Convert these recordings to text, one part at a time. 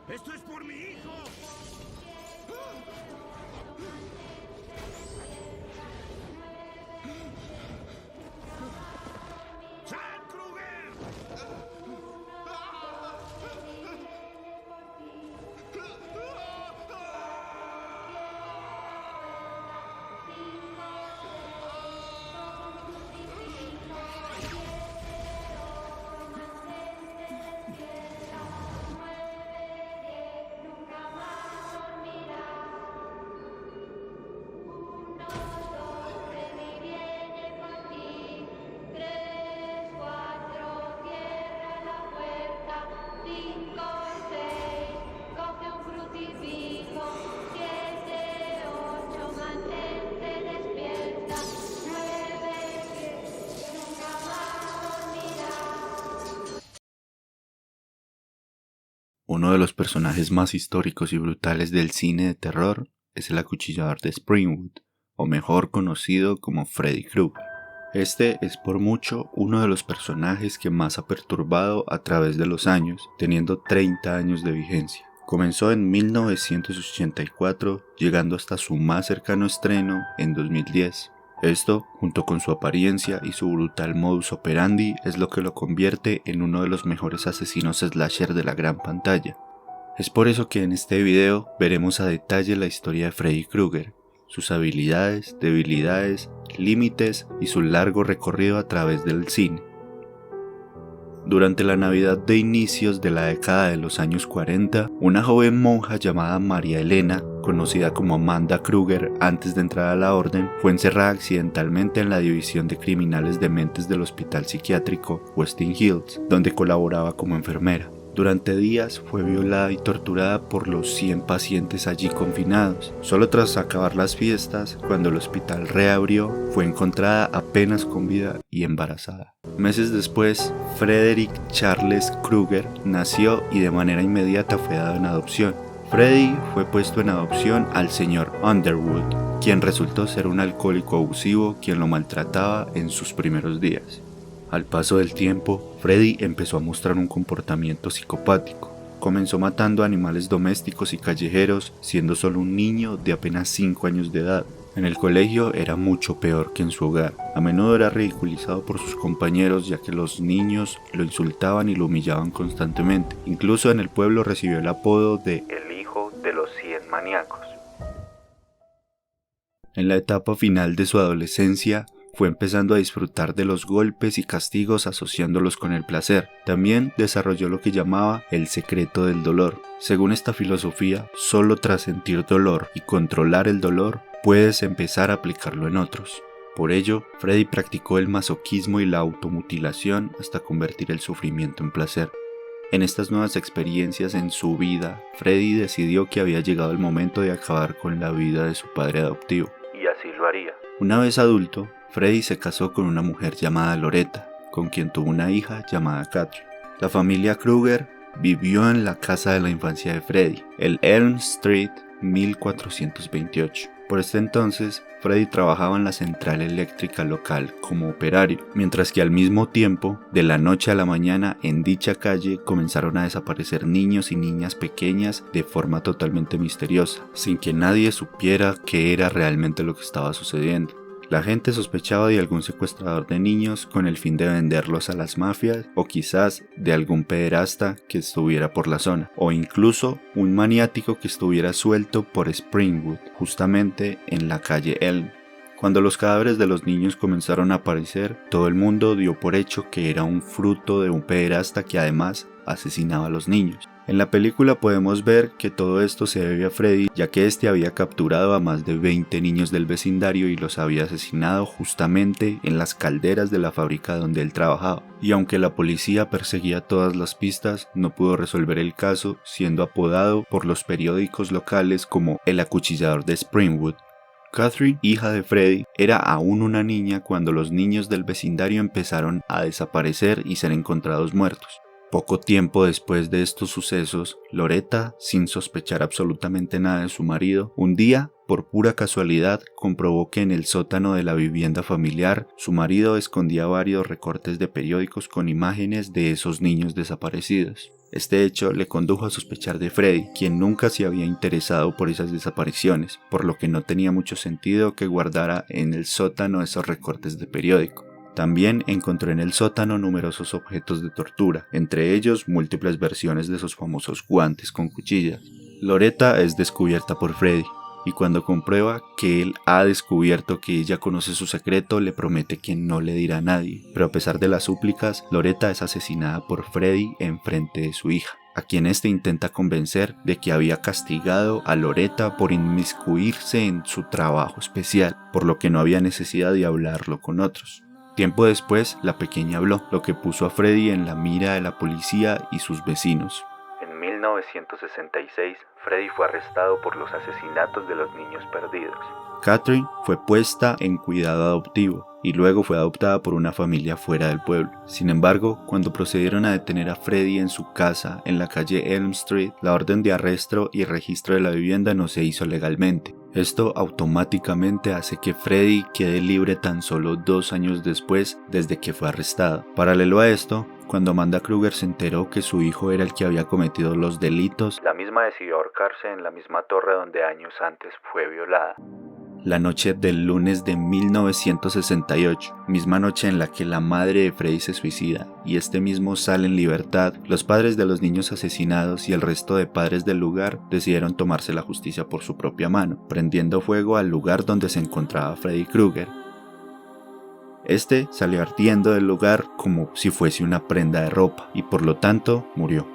¡Esto es por mi hijo! ¡Sam Kruger! Uno de los personajes más históricos y brutales del cine de terror es el acuchillador de Springwood, o mejor conocido como Freddy Krueger. Este es por mucho uno de los personajes que más ha perturbado a través de los años, teniendo 30 años de vigencia. Comenzó en 1984, llegando hasta su más cercano estreno en 2010. Esto, junto con su apariencia y su brutal modus operandi, es lo que lo convierte en uno de los mejores asesinos slasher de la gran pantalla. Es por eso que en este video veremos a detalle la historia de Freddy Krueger, sus habilidades, debilidades, límites y su largo recorrido a través del cine. Durante la Navidad de inicios de la década de los años 40, una joven monja llamada María Elena, conocida como Amanda Krueger antes de entrar a la orden, fue encerrada accidentalmente en la división de criminales dementes del hospital psiquiátrico Westin Hills, donde colaboraba como enfermera. Durante días fue violada y torturada por los 100 pacientes allí confinados. Solo tras acabar las fiestas, cuando el hospital reabrió, fue encontrada apenas con vida y embarazada. Meses después, Frederick Charles Krueger nació y de manera inmediata fue dado en adopción. Freddy fue puesto en adopción al señor Underwood, quien resultó ser un alcohólico abusivo quien lo maltrataba en sus primeros días. Al paso del tiempo, Freddy empezó a mostrar un comportamiento psicopático. Comenzó matando animales domésticos y callejeros, siendo solo un niño de apenas 5 años de edad. En el colegio era mucho peor que en su hogar. A menudo era ridiculizado por sus compañeros, ya que los niños lo insultaban y lo humillaban constantemente. Incluso en el pueblo recibió el apodo de el hijo de los 100 maníacos. En la etapa final de su adolescencia, fue empezando a disfrutar de los golpes y castigos asociándolos con el placer. También desarrolló lo que llamaba el secreto del dolor. Según esta filosofía, solo tras sentir dolor y controlar el dolor, puedes empezar a aplicarlo en otros. Por ello, Freddy practicó el masoquismo y la automutilación hasta convertir el sufrimiento en placer. En estas nuevas experiencias en su vida, Freddy decidió que había llegado el momento de acabar con la vida de su padre adoptivo. Y así lo haría. Una vez adulto, Freddy se casó con una mujer llamada Loretta, con quien tuvo una hija llamada Catherine. La familia Krueger vivió en la casa de la infancia de Freddy, el Elm Street 1428. Por este entonces, Freddy trabajaba en la central eléctrica local como operario, mientras que al mismo tiempo, de la noche a la mañana, en dicha calle comenzaron a desaparecer niños y niñas pequeñas de forma totalmente misteriosa, sin que nadie supiera qué era realmente lo que estaba sucediendo. La gente sospechaba de algún secuestrador de niños con el fin de venderlos a las mafias o quizás de algún pederasta que estuviera por la zona o incluso un maniático que estuviera suelto por Springwood, justamente en la calle Elm. Cuando los cadáveres de los niños comenzaron a aparecer, todo el mundo dio por hecho que era un fruto de un pederasta que además asesinaba a los niños. En la película podemos ver que todo esto se debe a Freddy, ya que este había capturado a más de 20 niños del vecindario y los había asesinado justamente en las calderas de la fábrica donde él trabajaba. Y aunque la policía perseguía todas las pistas, no pudo resolver el caso, siendo apodado por los periódicos locales como el acuchillador de Springwood. Catherine, hija de Freddy, era aún una niña cuando los niños del vecindario empezaron a desaparecer y ser encontrados muertos. Poco tiempo después de estos sucesos, Loretta, sin sospechar absolutamente nada de su marido, un día, por pura casualidad, comprobó que en el sótano de la vivienda familiar, su marido escondía varios recortes de periódicos con imágenes de esos niños desaparecidos. Este hecho le condujo a sospechar de Freddy, quien nunca se había interesado por esas desapariciones, por lo que no tenía mucho sentido que guardara en el sótano esos recortes de periódico. También encontró en el sótano numerosos objetos de tortura, entre ellos múltiples versiones de sus famosos guantes con cuchillas. Loretta es descubierta por Freddy, y cuando comprueba que él ha descubierto que ella conoce su secreto, le promete que no le dirá a nadie. Pero a pesar de las súplicas, Loretta es asesinada por Freddy en frente de su hija, a quien este intenta convencer de que había castigado a Loretta por inmiscuirse en su trabajo especial, por lo que no había necesidad de hablarlo con otros. Tiempo después, la pequeña habló, lo que puso a Freddy en la mira de la policía y sus vecinos. En 1966, Freddy fue arrestado por los asesinatos de los niños perdidos. Catherine fue puesta en cuidado adoptivo y luego fue adoptada por una familia fuera del pueblo. Sin embargo, cuando procedieron a detener a Freddy en su casa en la calle Elm Street, la orden de arresto y registro de la vivienda no se hizo legalmente. Esto automáticamente hace que Freddy quede libre tan solo 2 años después desde que fue arrestado. Paralelo a esto, cuando Amanda Krueger se enteró que su hijo era el que había cometido los delitos, la misma decidió ahorcarse en la misma torre donde años antes fue violada. La noche del lunes de 1968, misma noche en la que la madre de Freddy se suicida y este mismo sale en libertad, los padres de los niños asesinados y el resto de padres del lugar decidieron tomarse la justicia por su propia mano, prendiendo fuego al lugar donde se encontraba Freddy Krueger. Este salió ardiendo del lugar como si fuese una prenda de ropa y por lo tanto murió.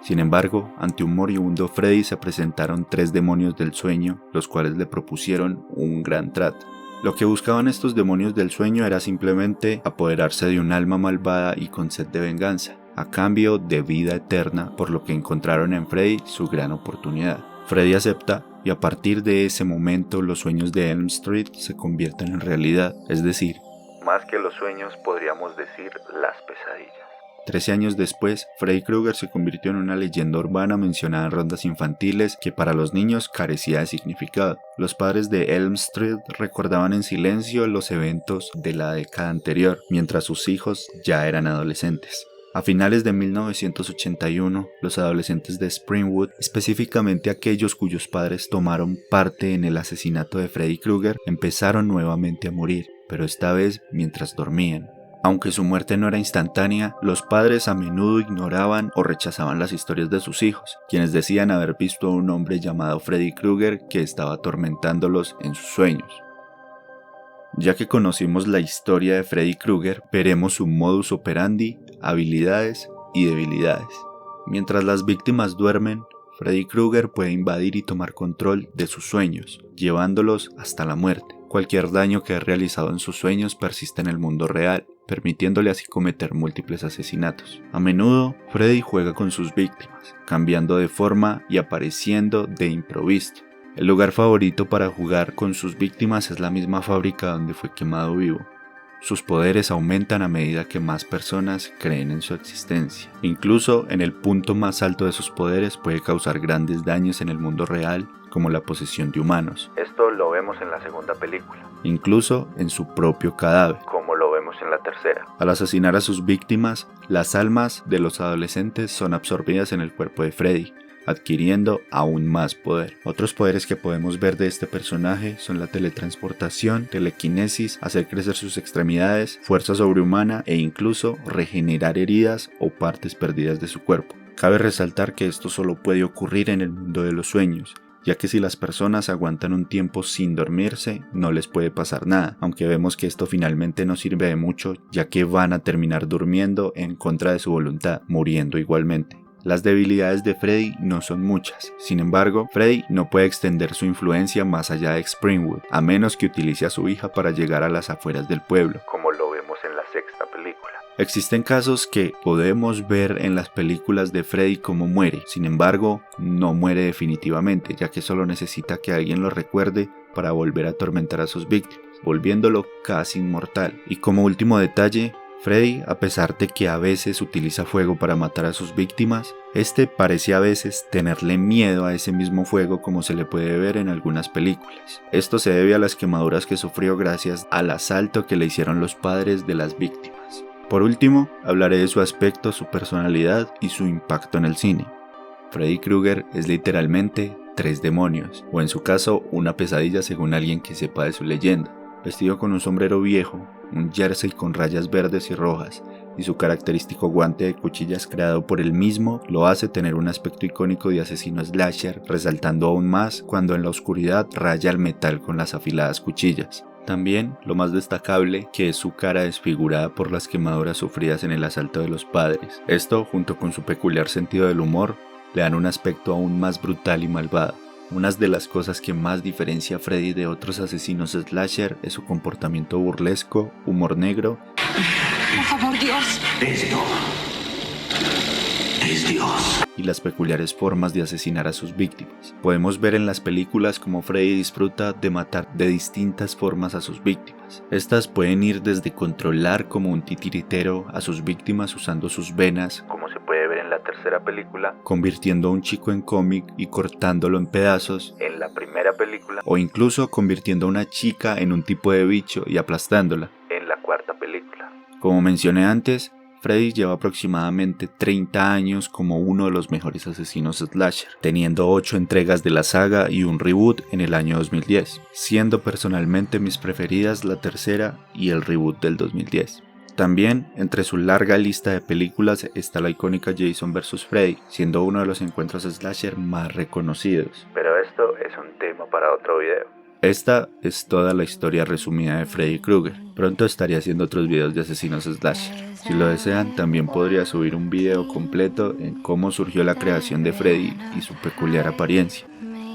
Sin embargo, ante un moribundo Freddy se presentaron 3 demonios del sueño, los cuales le propusieron un gran trato. Lo que buscaban estos demonios del sueño era simplemente apoderarse de un alma malvada y con sed de venganza, a cambio de vida eterna, por lo que encontraron en Freddy su gran oportunidad. Freddy acepta y a partir de ese momento los sueños de Elm Street se convierten en realidad, es decir, más que los sueños podríamos decir las pesadillas. 13 años después, Freddy Krueger se convirtió en una leyenda urbana mencionada en rondas infantiles que para los niños carecía de significado. Los padres de Elm Street recordaban en silencio los eventos de la década anterior, mientras sus hijos ya eran adolescentes. A finales de 1981, los adolescentes de Springwood, específicamente aquellos cuyos padres tomaron parte en el asesinato de Freddy Krueger, empezaron nuevamente a morir, pero esta vez mientras dormían. Aunque su muerte no era instantánea, los padres a menudo ignoraban o rechazaban las historias de sus hijos, quienes decían haber visto a un hombre llamado Freddy Krueger que estaba atormentándolos en sus sueños. Ya que conocimos la historia de Freddy Krueger, veremos su modus operandi, habilidades y debilidades. Mientras las víctimas duermen, Freddy Krueger puede invadir y tomar control de sus sueños, llevándolos hasta la muerte. Cualquier daño que ha realizado en sus sueños persiste en el mundo real, permitiéndole así cometer múltiples asesinatos. A menudo, Freddy juega con sus víctimas, cambiando de forma y apareciendo de improviso. El lugar favorito para jugar con sus víctimas es la misma fábrica donde fue quemado vivo. Sus poderes aumentan a medida que más personas creen en su existencia. Incluso en el punto más alto de sus poderes puede causar grandes daños en el mundo real, como la posesión de humanos. Esto lo vemos en la segunda película. Incluso en su propio cadáver, como lo vemos en la tercera. Al asesinar a sus víctimas, las almas de los adolescentes son absorbidas en el cuerpo de Freddy, adquiriendo aún más poder. Otros poderes que podemos ver de este personaje son la teletransportación, telequinesis, hacer crecer sus extremidades, fuerza sobrehumana e incluso regenerar heridas o partes perdidas de su cuerpo. Cabe resaltar que esto solo puede ocurrir en el mundo de los sueños, ya que si las personas aguantan un tiempo sin dormirse, no les puede pasar nada, aunque vemos que esto finalmente no sirve de mucho, ya que van a terminar durmiendo en contra de su voluntad, muriendo igualmente. Las debilidades de Freddy no son muchas, sin embargo, Freddy no puede extender su influencia más allá de Springwood, a menos que utilice a su hija para llegar a las afueras del pueblo, como lo vemos en la sexta película. Existen casos que podemos ver en las películas de Freddy cómo muere, sin embargo, no muere definitivamente, ya que solo necesita que alguien lo recuerde para volver a atormentar a sus víctimas, volviéndolo casi inmortal. Y como último detalle, Freddy, a pesar de que a veces utiliza fuego para matar a sus víctimas, este parece a veces tenerle miedo a ese mismo fuego, como se le puede ver en algunas películas. Esto se debe a las quemaduras que sufrió gracias al asalto que le hicieron los padres de las víctimas. Por último, hablaré de su aspecto, su personalidad y su impacto en el cine. Freddy Krueger es literalmente 3 demonios, o en su caso, una pesadilla según alguien que sepa de su leyenda. Vestido con un sombrero viejo, un jersey con rayas verdes y rojas, y su característico guante de cuchillas creado por él mismo lo hace tener un aspecto icónico de asesino slasher, resaltando aún más cuando en la oscuridad raya el metal con las afiladas cuchillas. También, lo más destacable, que es su cara desfigurada por las quemaduras sufridas en el asalto de los padres. Esto, junto con su peculiar sentido del humor, le dan un aspecto aún más brutal y malvado. Una de las cosas que más diferencia a Freddy de otros asesinos slasher es su comportamiento burlesco, humor negro. Por favor, Dios. Esto es Dios. Y las peculiares formas de asesinar a sus víctimas. Podemos ver en las películas cómo Freddy disfruta de matar de distintas formas a sus víctimas. Estas pueden ir desde controlar como un titiritero a sus víctimas usando sus venas, como se puede ver en la tercera película, convirtiendo a un chico en cómic y cortándolo en pedazos en la primera película, o incluso convirtiendo a una chica en un tipo de bicho y aplastándola en la cuarta película. Como mencioné antes, Freddy lleva aproximadamente 30 años como uno de los mejores asesinos slasher, teniendo 8 entregas de la saga y un reboot en el año 2010, siendo personalmente mis preferidas la tercera y el reboot del 2010. También, entre su larga lista de películas está la icónica Jason vs. Freddy, siendo uno de los encuentros slasher más reconocidos. Pero esto es un tema para otro video. Esta es toda la historia resumida de Freddy Krueger. Pronto estaré haciendo otros videos de asesinos slasher. Si lo desean, también podría subir un video completo en cómo surgió la creación de Freddy y su peculiar apariencia.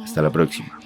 Hasta la próxima.